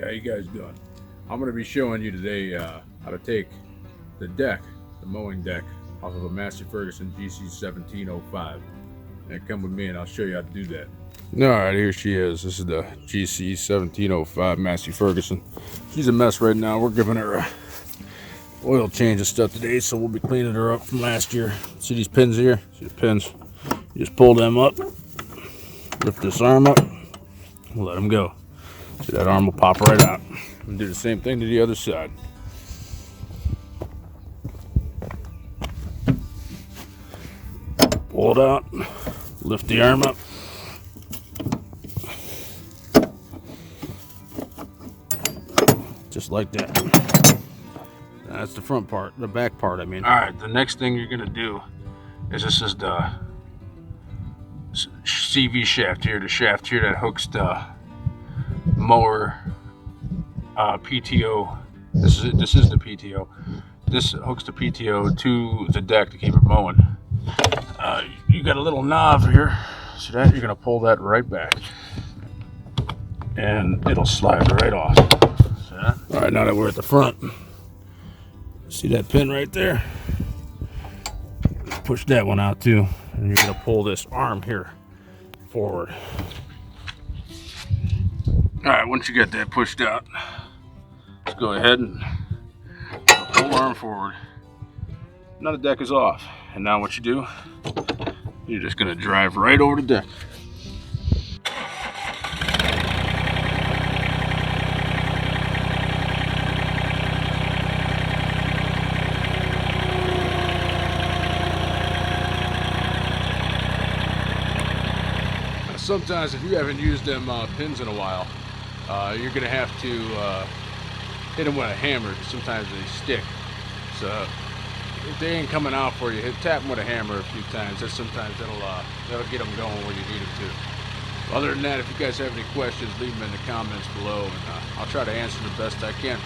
how you guys doing? I'm going to be showing you today how to take the deck, the mowing deck, off of a Massey Ferguson GC1705. And come with me and I'll show you how to do that. Alright, here she is. This is the GC1705 Massey Ferguson. She's a mess right now. We're giving her a oil change and stuff today, so we'll be cleaning her up from last year. See these pins here? See the pins? You just pull them up, lift this arm up, and let them go. See, that arm will pop right out. And do the same thing to the other side. Pull it out, lift the arm up. Just like that. That's the front part, the back part, I mean. All right, the next thing you're gonna do is this is the CV shaft here, the shaft here that hooks the mower PTO. This is the PTO. This hooks the PTO to the deck to keep it mowing. You got a little knob here, so that you're gonna pull that right back, and it'll slide right off. All right, now that we're at the front, see that pin right there? Push that one out too, and you're gonna pull this arm here forward. All right, once you get that pushed out, let's go ahead and pull the arm forward. Now the deck is off, and now what you do, you're just gonna drive right over the deck. Sometimes if you haven't used them pins in a while, you're gonna have to hit them with a hammer. Sometimes they stick, so if they ain't coming out for you, tap them with a hammer a few times. Sometimes that'll get them going where you need them to. Other than that, if you guys have any questions, leave them in the comments below, and I'll try to answer the best I can.